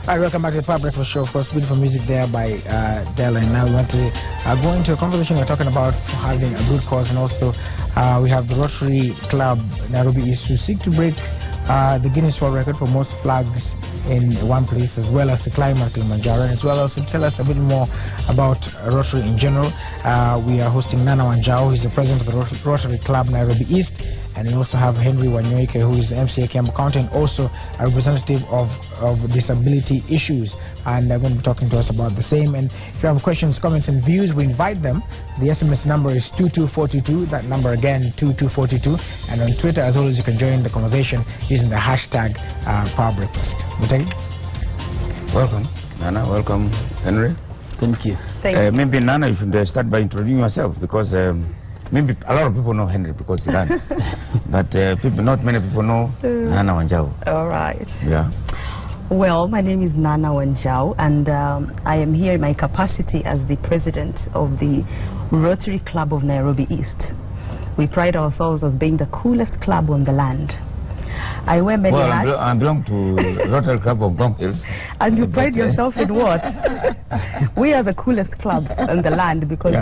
All right, welcome back to the Power Breakfast Show. Of course, beautiful music there by Dell. And now we want to go into a conversation. We're talking about having a good cause, and also we have the Rotary Club Nairobi East to seek to break the Guinness World Record for most flags in one place, as well as the climate Kilimanjaro, and as well as to tell us a bit more about Rotary in general. We are hosting Nana Wanjau, who is the president of the Rotary Club Nairobi East, and we also have Henry Wanyoike, who is the MCA Kiambu County, and also a representative of disability issues, and they're going to be talking to us about the same. And if you have questions, comments, and views, we invite them. The SMS number is 22422. That number again, 22422. And on Twitter, as always, you can join the conversation using the hashtag Power Breakfast. Welcome, Nana. Welcome, Henry. Thank you. Maybe Nana, you should start by introducing yourself, because maybe a lot of people know Henry because he ran, but not many people know Nana Wanjau. All right. Yeah. Well, my name is Nana Wanjau, and I am here in my capacity as the president of the Rotary Club of Nairobi East. We pride ourselves as being the coolest club on the land. I wear many hats. I belong to Rotary Club of Gong Hills. And you pride yourself in what? We are the coolest club on the land because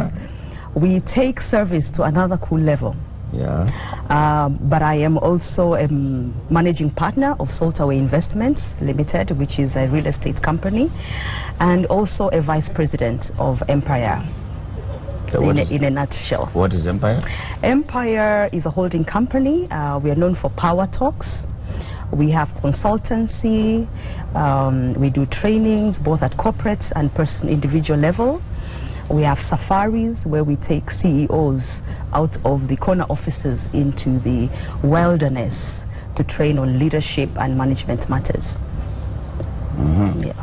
we take service to another cool level. Yeah. But I am also a managing partner of Saltaway Investments Limited, which is a real estate company, and also a vice president of Empire. So in a nutshell. What is Empire? Empire is a holding company. We are known for power talks. We have consultancy. We do trainings both at corporate and individual level. We have safaris where we take CEOs out of the corner offices into the wilderness to train on leadership and management matters. Yeah.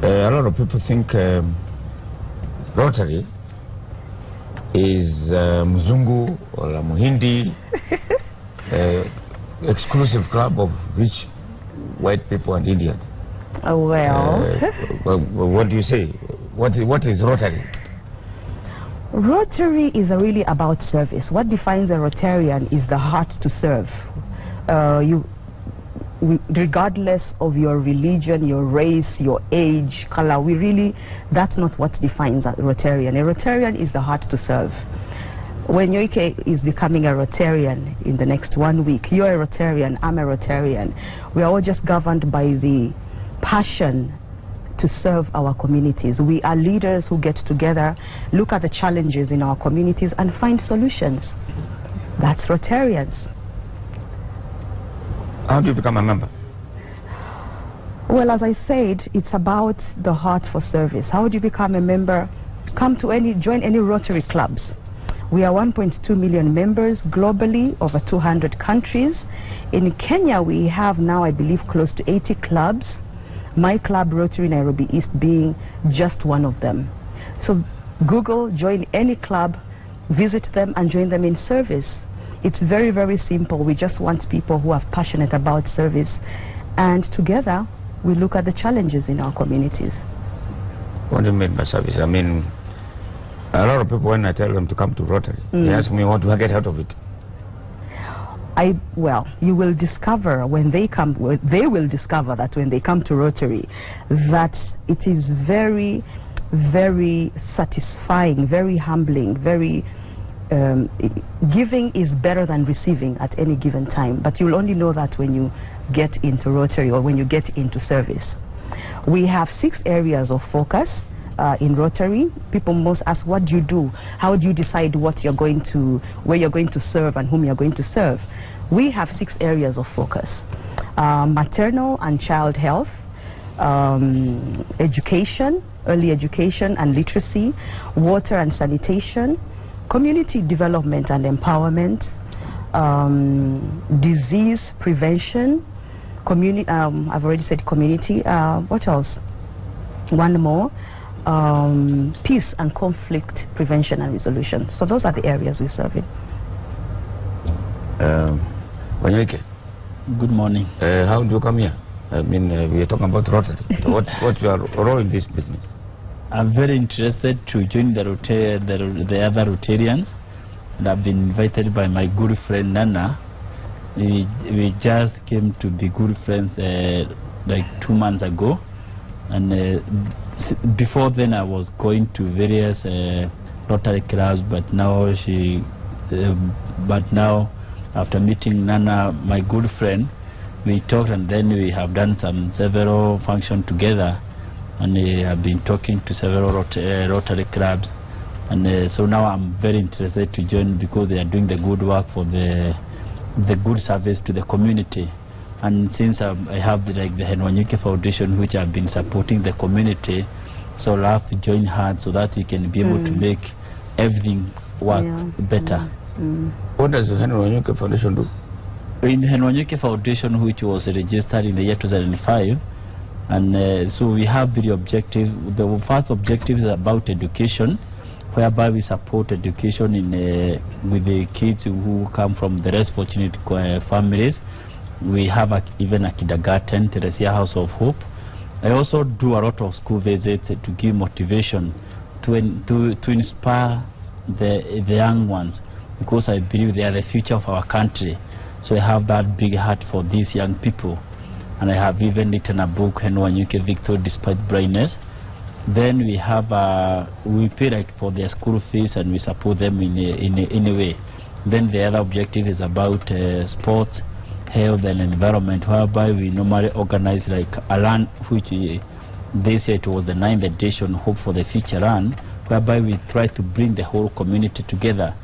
A lot of people think Rotary is Mzungu or a Muhindi exclusive club of rich white people and Indians. What do you say? What is Rotary? Rotary is really about service. What defines a Rotarian is the heart to serve. Regardless of your religion, your race, your age, color, that's not what defines a Rotarian. A Rotarian is the heart to serve. When Yoike is becoming a Rotarian in the next 1 week, you're a Rotarian, I'm a Rotarian. We are all just governed by the passion to serve our communities. We are leaders who get together, look at the challenges in our communities and find solutions. That's Rotarians. How do you become a member? Well, as I said, it's about the heart for service. How do you become a member? Join any Rotary clubs. We are 1.2 million members globally, over 200 countries. In Kenya, we have now, I believe, close to 80 clubs. My club, Rotary Nairobi East, being just one of them. So Google, join any club, visit them and join them in service. It's very, very simple. We just want people who are passionate about service, and together we look at the challenges in our communities. What do you mean by service? I mean, a lot of people, when I tell them to come to Rotary, they ask me, what do I get out of it? Well, you will discover when they come, they will discover that when they come to Rotary, that it is very, very satisfying, very humbling, very giving is better than receiving at any given time. But you'll only know that when you get into Rotary or when you get into service. We have 6 areas of focus in Rotary. People most ask, what do you do? How do you decide where you're going to serve and whom you're going to serve? We have 6 areas of focus. Maternal and child health, education, early education and literacy, water and sanitation, community development and empowerment, disease prevention, I've already said community, what else? One more, peace and conflict prevention and resolution. So those are the areas we serve in. Good morning. How do you come here? I mean, we are talking about Rotary. So what's your role in this business? I'm very interested to join the other Rotarians, and I've been invited by my good friend Nana. We just came to be good friends like 2 months ago, and before then I was going to various Rotary clubs, but now after meeting Nana, my good friend, we talked, and then we have done several functions together, and have been talking to several Rotary clubs, and so now I'm very interested to join because they are doing the good work for the good service to the community. And since I have the Henwanyuke Foundation, which have been supporting the community, so I'll have to join hands so that we can be able to make everything work better. What does the Henwanyuke Foundation do? In the Henwanyuke Foundation, which was registered in the year 2005, and so we have the objective. The first objective is about education, whereby we support education with the kids who come from the less fortunate families. We have even a kindergarten, Teresia House of Hope. I also do a lot of school visits to give motivation, to inspire the young ones, because I believe they are the future of our country. So I have that big heart for these young people. And I have even written a book, Henwanyuke Victory Despite Blindness. Then we have we pay for their school fees, and we support them in a way. Then the other objective is about sports, health and environment, whereby we normally organize a run, which this year it was the 9th edition, Hope for the Future run, whereby we try to bring the whole community together.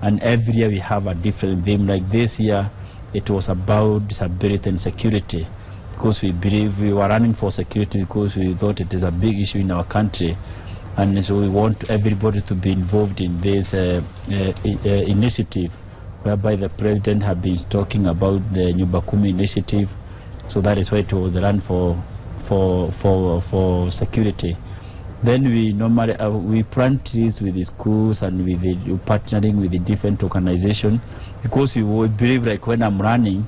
And every year we have a different theme. Like this year it was about disability and security, because we believe we were running for security because we thought it is a big issue in our country, and so we want everybody to be involved in this initiative, whereby the president has been talking about the Nyumbakumi initiative. So that is why it was run for security. Then we normally we plant trees with the schools and with partnering with the different organizations, because we believe when I'm running,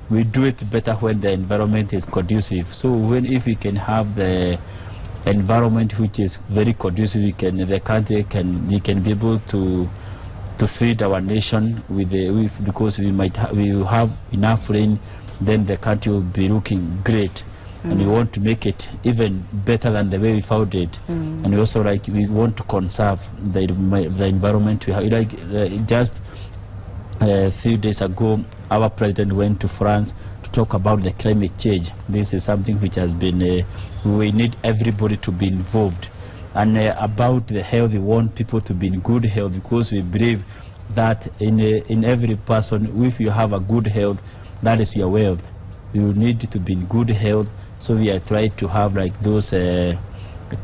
we do it better when the environment is conducive. So if we can have the environment which is very conducive, the country can be able to feed our nation because we will have enough rain, then the country will be looking great. And we want to make it even better than the way we found it. And we also we want to conserve the environment we have. Just a few days ago, our president went to France to talk about the climate change. This is something which has been we need everybody to be involved. And about the health, we want people to be in good health, because we believe that in every person, if you have a good health, that is your wealth. You need to be in good health. So we are trying to have those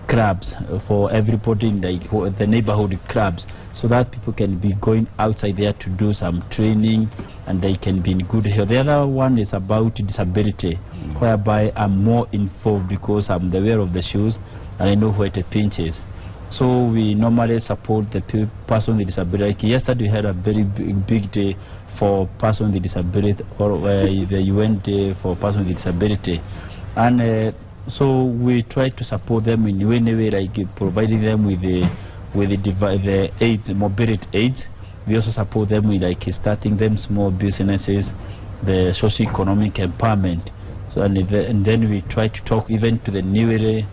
clubs for everybody in the neighborhood clubs, so that people can be going outside there to do some training and they can be in good health. The other one is about disability, whereby I'm more involved because I'm the wearer of the shoes and I know where the pinch is. So we normally support the person with disability. Yesterday we had a very big day for person with disability, or the UN Day for person with disability. And so we try to support them in any way, providing them with the aids, mobility aids. We also support them with starting them small businesses, the socio-economic empowerment. So and then we try to talk even to the newly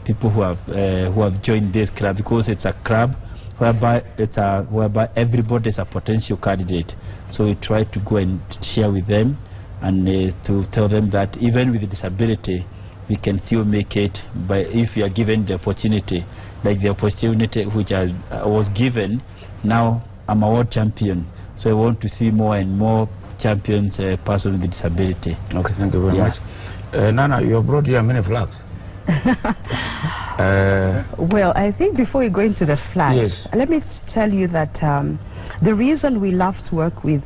people who have joined this club, because it's a club whereby everybody is a potential candidate. So we try to go and share with them, and to tell them that even with the disability, we can still make it if you are given the opportunity, like the opportunity which was given. Now I'm a world champion, so I want to see more and more champions, persons with disability. Okay, thank you very much. Nana, you have brought here many flags. Well, I think before we go into the flags, let me tell you that the reason we love to work with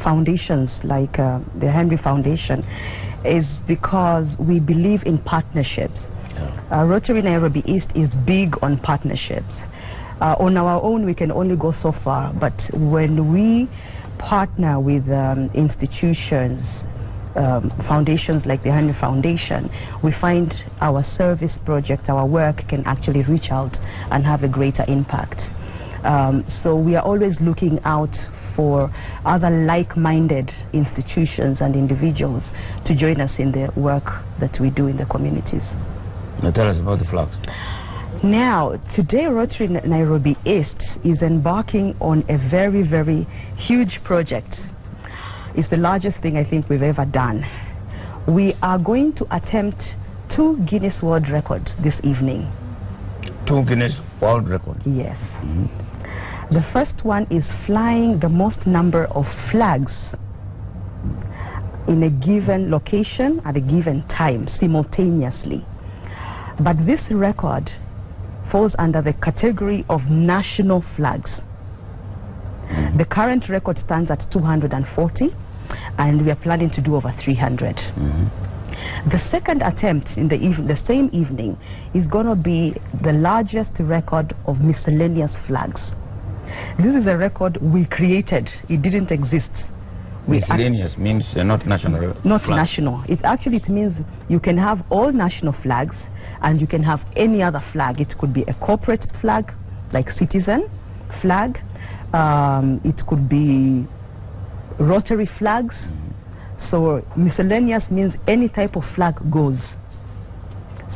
foundations like the Henry Foundation is because we believe in partnerships. Rotary Nairobi East is big on partnerships. On our own, we can only go so far, but when we partner with institutions, foundations like the Henry Foundation, we find our service project, our work can actually reach out and have a greater impact. So we are always looking out for other like-minded institutions and individuals to join us in the work that we do in the communities. Now tell us about the flags. Now, today Rotary Nairobi East is embarking on a very, very huge project. It's the largest thing I think we've ever done. We are going to attempt 2 Guinness World Records this evening. 2 Guinness World Records? Yes. The first one is flying the most number of flags in a given location at a given time simultaneously. But this record falls under the category of national flags. The current record stands at 240, and we are planning to do over 300. The second attempt in the same evening is going to be the largest record of miscellaneous flags. This is a record we created. It didn't exist. Miscellaneous means not national. Not national. It means you can have all national flags and you can have any other flag. It could be a corporate flag, like Citizen flag. It could be Rotary flags. So miscellaneous means any type of flag goes.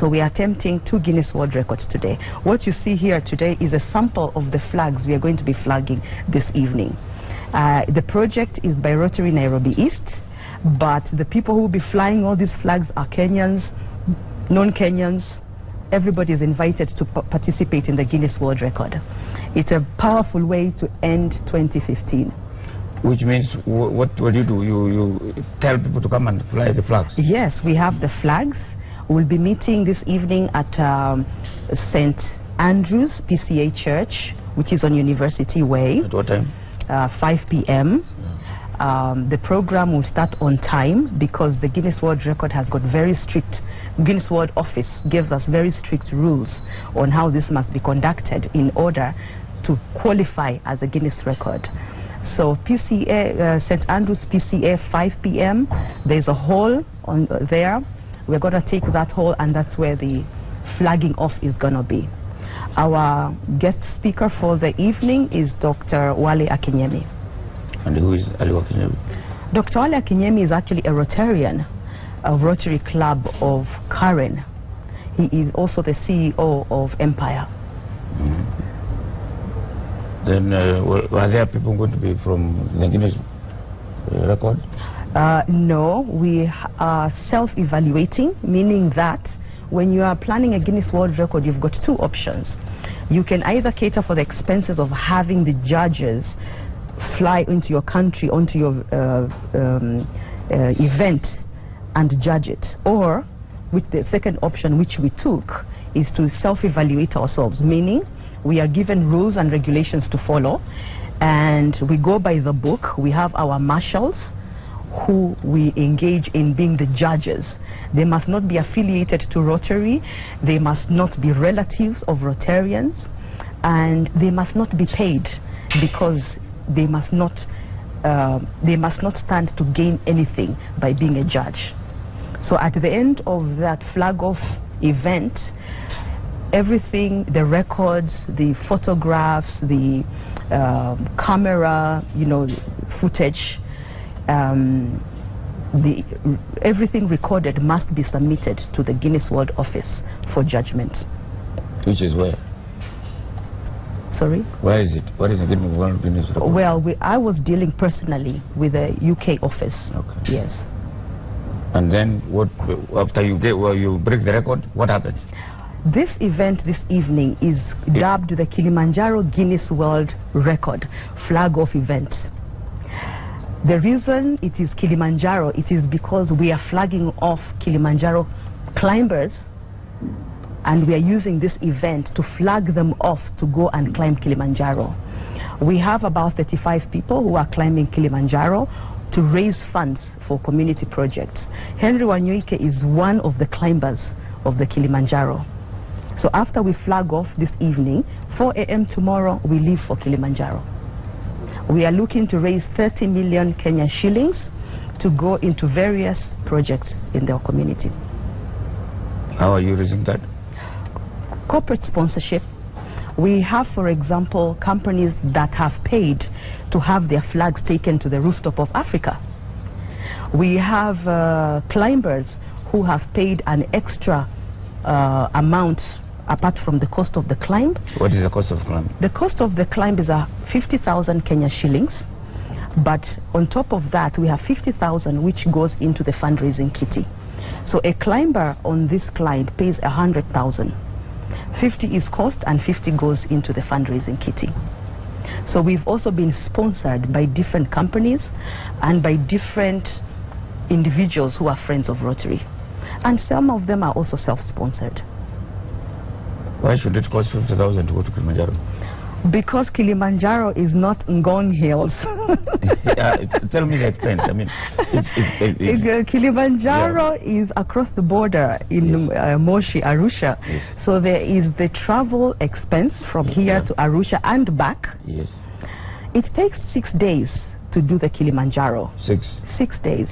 So we are attempting 2 Guinness World Records today. What you see here today is a sample of the flags we are going to be flagging this evening. The project is by Rotary Nairobi East, but the people who will be flying all these flags are Kenyans, non-Kenyans. Everybody is invited to participate in the Guinness World Record. It's a powerful way to end 2015. Which means, what do you do? You tell people to come and fly the flags? Yes, we have the flags. We'll be meeting this evening at St. Andrew's PCA Church, which is on University Way. At what time? 5 p.m. The program will start on time because the Guinness World Record has got very strict, Guinness World Office gives us very strict rules on how this must be conducted in order to qualify as a Guinness record. So PCA, St. Andrew's PCA, 5 p.m. There's a hall on there. We're going to take that hall, and that's where the flagging off is going to be. Our guest speaker for the evening is Dr. Wale Akinyemi. And who is Wale Akinyemi? Dr. Wale Akinyemi is actually a Rotarian of Rotary Club of Karen. He is also the CEO of Empire. Then are there people going to be from the Guinness record? No, we are self-evaluating, meaning that when you are planning a Guinness World Record, you've got 2 options. You can either cater for the expenses of having the judges fly into your country, onto your event and judge it, or with the second option, which we took, is to self-evaluate ourselves, meaning we are given rules and regulations to follow, and we go by the book. We have our marshals who we engage in being the judges. They must not be affiliated to Rotary, they must not be relatives of Rotarians, and they must not be paid, because they must not stand to gain anything by being a judge. So at the end of that flag-off event, everything, the records, the photographs, the camera, footage, everything recorded must be submitted to the Guinness World Office for judgment. Which is where? Sorry? Where is it? What is the Guinness Record? Well, I was dealing personally with the UK office. Okay. Yes. And then what? After you break the record, what happens? This event this evening is dubbed the Kilimanjaro Guinness World Record flag-off event. The reason it is Kilimanjaro, it is because we are flagging off Kilimanjaro climbers, and we are using this event to flag them off to go and climb Kilimanjaro. We have about 35 people who are climbing Kilimanjaro to raise funds for community projects. Henry Wanyuike is one of the climbers of the Kilimanjaro. So after we flag off this evening, 4 a.m. tomorrow, we leave for Kilimanjaro. We are looking to raise 30 million Kenyan shillings to go into various projects in their community. How are you raising that? Corporate sponsorship. We have, for example, companies that have paid to have their flags taken to the rooftop of Africa. We have climbers who have paid an extra amount apart from the cost of the climb. What is the cost of climb? The cost of the climb is 50,000 Kenya shillings. But on top of that, we have 50,000 which goes into the fundraising kitty. So a climber on this climb pays 100,000. 50 is cost and 50 goes into the fundraising kitty. So we've also been sponsored by different companies and by different individuals who are friends of Rotary. And some of them are also self-sponsored. Why should it cost 50,000 to go to Kilimanjaro? Because Kilimanjaro is not Ngong Hills. Tell me the extent. I mean, Kilimanjaro is across the border in Moshi, Arusha. Yes. So there is the travel expense from here to Arusha and back. Yes. It takes 6 days to do the Kilimanjaro. 6 days.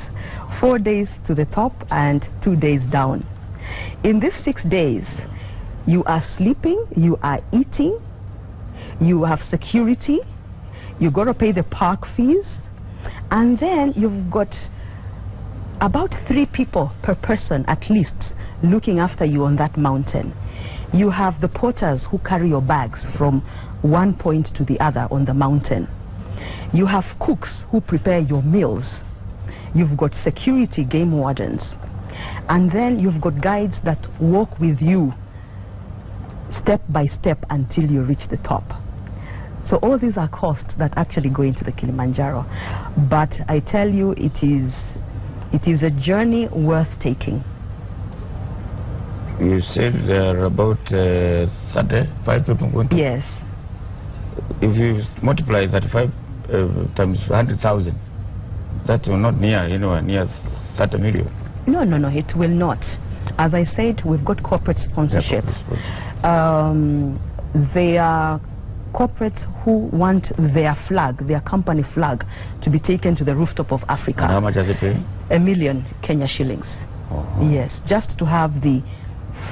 4 days to the top and 2 days down. In these 6 days, you are sleeping, you are eating, you have security, you got to pay the park fees, and then you've got about 3 people per person at least looking after you on that mountain. You have the porters who carry your bags from one point to the other on the mountain. You have cooks who prepare your meals. You've got security game wardens, and then you've got guides that walk with you step by step until you reach the top. So all these are costs that actually go into the Kilimanjaro. But I tell you, it is a journey worth taking. You said there are about 35 people going to... Yes. If you multiply 35 times 100,000, that will not near 30 million. No, it will not. As I said, we've got corporate sponsorship. They are corporates who want their flag, their company flag, to be taken to the rooftop of Africa. And how much are they paying? 1 million Kenya shillings. Yes, just to have the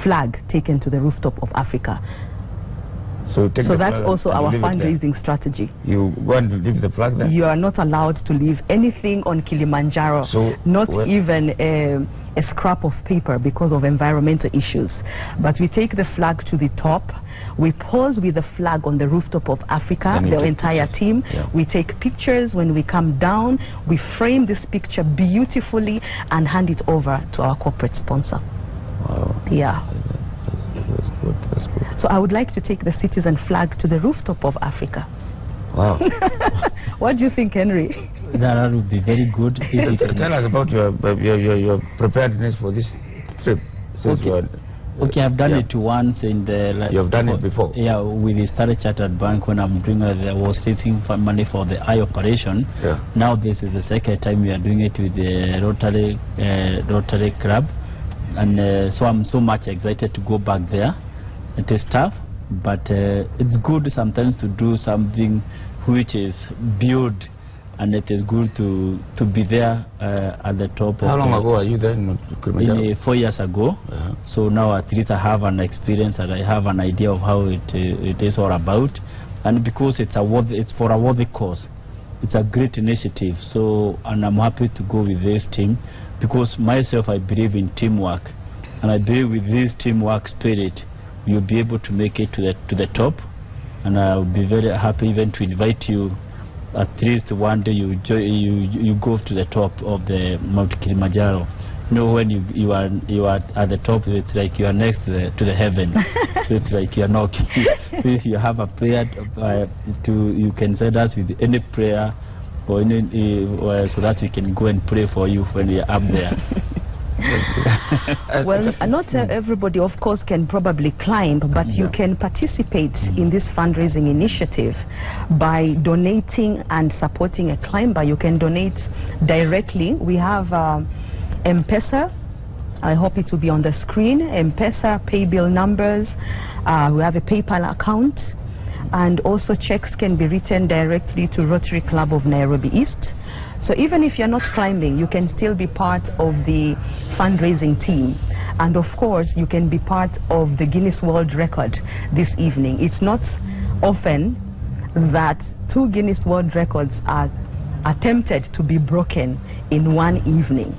flag taken to the rooftop of Africa. So that's also our fundraising strategy. You go and leave the flag there? You are not allowed to leave anything on Kilimanjaro, not even a scrap of paper because of environmental issues. But we take the flag to the top, we pose with the flag on the rooftop of Africa, the entire team. Yeah. We take pictures. When we come down, we frame this picture beautifully and hand it over to our corporate sponsor. Wow. Yeah. That's good. That's good. So I would like to take the citizen flag to the rooftop of Africa. Wow. What do you think, Henry? That would be very good. Tell us about your preparedness for this trip. Okay, I've done it once in the... You have done it before? Yeah, with the Standard Chartered Bank when I'm doing I was raising money for the eye operation. Yeah. Now this is the second time we are doing it with the Rotary Club. And so I'm so much excited to go back there. It is tough, but it's good sometimes to do something which is built, and it is good to be there at the top. How long ago are you there? 4 years ago. So now at least I have an experience and I have an idea of how it is all about. And because it's for a worthy cause, it's a great initiative. So, and I'm happy to go with this team, because myself I believe in teamwork, and I believe with this teamwork spirit you'll be able to make it to the top. And I'll be very happy even to invite you. At least one day you go to the top of the Mount Kilimanjaro. You know, when you are at the top, it's like you are next to the heaven. So it's like you are knocking. So if you have a prayer you can send us with any prayer or any so that we can go and pray for you when we are up there. Well, not everybody, of course, can probably climb, but you can participate in this fundraising initiative by donating and supporting a climber. You can donate directly. We have M-Pesa. I hope it will be on the screen. M-Pesa, pay bill numbers. We have a PayPal account. and also checks can be written directly to Rotary Club of Nairobi East. So even if you're not climbing, you can still be part of the fundraising team. And of course, you can be part of the Guinness World Record this evening. It's not often that 2 Guinness World Records are attempted to be broken in one evening.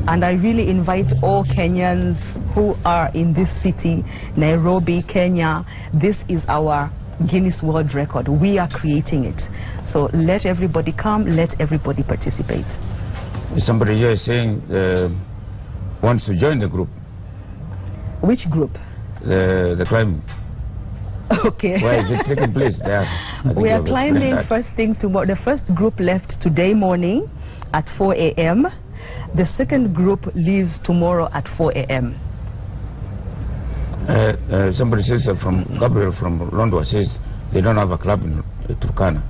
And I really invite all Kenyans who are in this city, Nairobi, Kenya. This is our Guinness World Record. We are creating it. So let everybody come, let everybody participate. Somebody here is saying wants to join the group. Which group? The climbing. Okay. Where is it taking place there? We are climbing first thing tomorrow. The first group left today morning at 4 a.m. The second group leaves tomorrow at 4 a.m. Somebody says from Gabriel from London says they don't have a club in Turkana.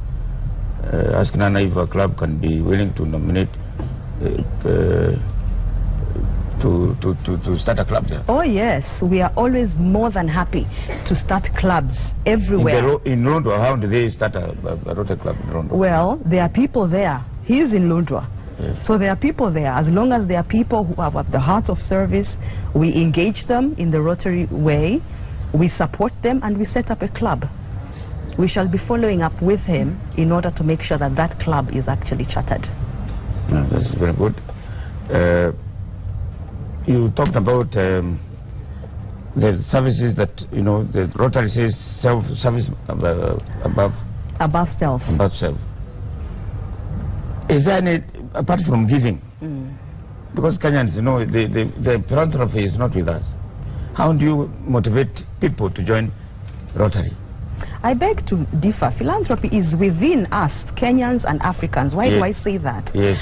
Ask Nana if a club can be willing to nominate to start a club there. Oh yes, we are always more than happy to start clubs everywhere. In London, how do they start a Rotary club in London? Well, there are people there. He is in Lundra. Yes. So there are people there. As long as there are people who have the heart of service, we engage them in the Rotary way, we support them, and we set up a club. We shall be following up with him in order to make sure that that club is actually chartered. Yeah, that's very good. You talked about the services that, the Rotary says self-service above self. Above self. Is there any, apart from giving, because Kenyans, the philanthropy is not with us. How do you motivate people to join Rotary? I beg to differ. Philanthropy is within us, Kenyans and Africans. Why do I say that? Yes.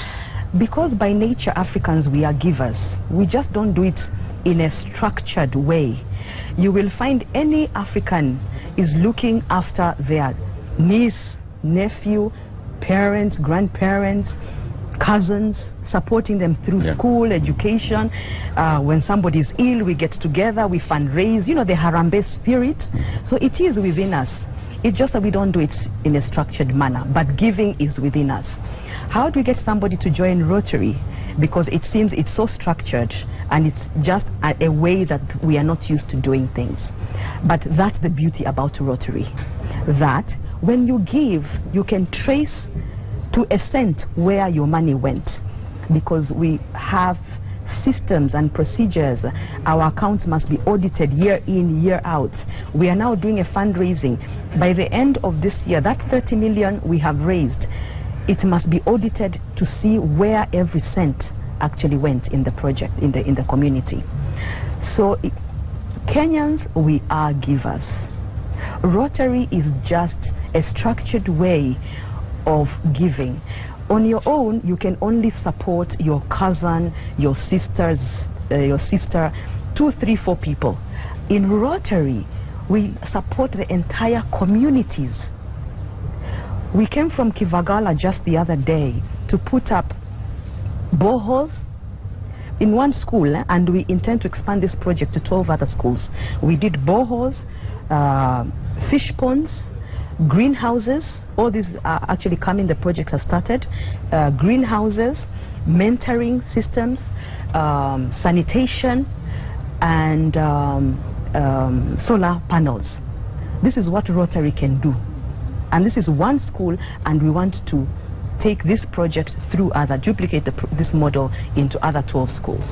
Because by nature, Africans, we are givers. We just don't do it in a structured way. You will find any African is looking after their niece, nephew, parents, grandparents, cousins, supporting them through school, education. When somebody is ill, we get together, we fundraise, the Harambee spirit. So it is within us. It's just that we don't do it in a structured manner, but giving is within us. How do we get somebody to join Rotary? Because it seems it's so structured and it's just a way that we are not used to doing things. But that's the beauty about Rotary, that when you give, you can trace to a cent where your money went, because we have systems and procedures. Our accounts must be audited year in, year out. We are now doing a fundraising. By the end of this year, that 30 million we have raised, it must be audited to see where every cent actually went in the project, in the community. So Kenyans, we are givers. Rotary is just a structured way of giving. On your own, you can only support your cousin, your sister, 2, 3, 4 people. In Rotary, we support the entire communities. We came from Kivagala just the other day to put up boreholes in one school, and we intend to expand this project to 12 other schools. We did boreholes, fish ponds, greenhouses. All these are actually coming, the project has started. Greenhouses, mentoring systems, sanitation, and solar panels. This is what Rotary can do. And this is one school, and we want to take this project through duplicate this model into other 12 schools.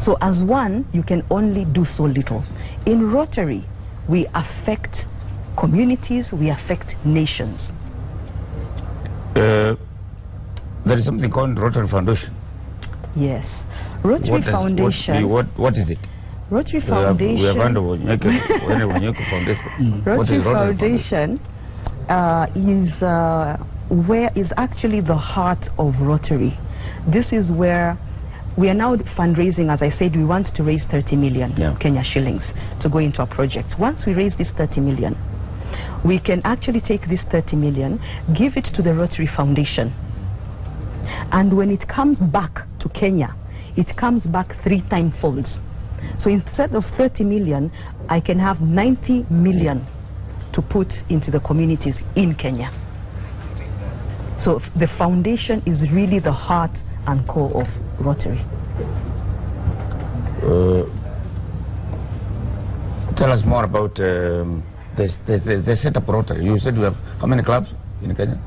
So as one, you can only do so little. In Rotary, we affect communities, we affect nations. There is something called Rotary Foundation. Yes. Rotary Foundation. What is it? Rotary Foundation. Rotary Foundation is actually the heart of Rotary. This is where we are now fundraising. As I said, we want to raise 30 million Kenya shillings to go into our project. Once we raise this 30 million, we can actually take this 30 million, give it to the Rotary Foundation. And when it comes back to Kenya, it comes back 3 times folds. So instead of 30 million, I can have 90 million to put into the communities in Kenya. So the foundation is really the heart and core of Rotary. Tell us more about the setup Rotary. You said you have how many clubs in Kenya?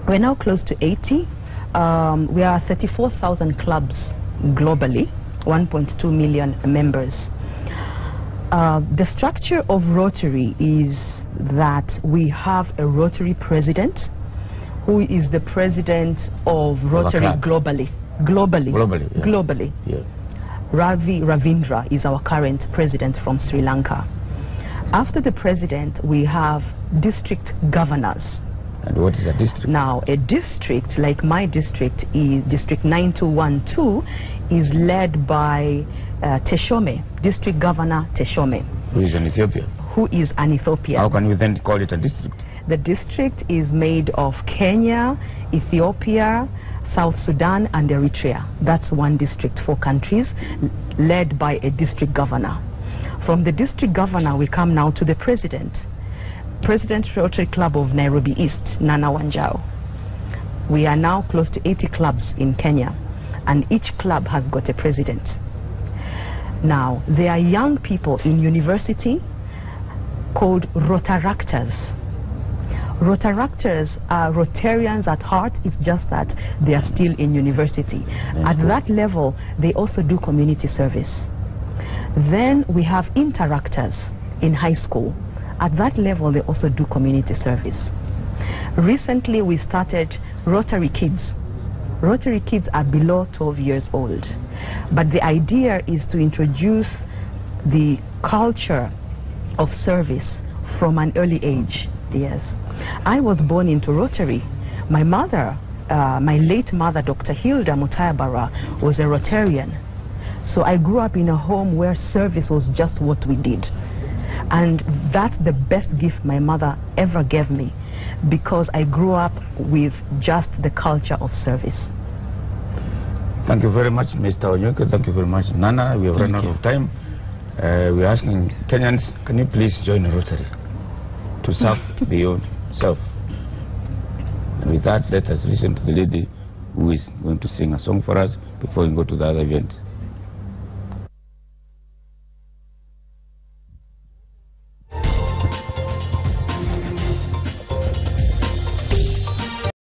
We're now close to 80. We are 34,000 clubs globally, 1.2 million members. The structure of Rotary is that we have a Rotary president who is the president of Rotary globally. Globally. Yeah. Ravi Ravindra is our current president from Sri Lanka. After the president, we have district governors. And what is a district? Now, a district, like my district, is District 9212, is led by Teshome, District Governor Teshome. Who is an Ethiopian? Who is an Ethiopian. How can we then call it a district? The district is made of Kenya, Ethiopia, South Sudan, and Eritrea. That's one district, 4 countries, led by a district governor. From the district governor, we come now to the president. President Rotary Club of Nairobi East, Nana Wanjao. We are now close to 80 clubs in Kenya, and each club has got a president. Now, there are young people in university called Rotaractors. Rotaractors are Rotarians at heart, it's just that they are still in university. At that level, they also do community service. Then we have interactors in high school. At that level, they also do community service. Recently, we started Rotary Kids. Rotary Kids are below 12 years old. But the idea is to introduce the culture of service from an early age. Yes. I was born into Rotary. My mother, my late mother, Dr. Hilda Mutayabara, was a Rotarian. So I grew up in a home where service was just what we did. And that's the best gift my mother ever gave me, because I grew up with just the culture of service. Thank you very much, Mr. Onyuke. Thank you very much, Nana. We have run out of time. We're asking Kenyans, can you please join Rotary to serve beyond self? And with that, let us listen to the lady who is going to sing a song for us before we go to the other event.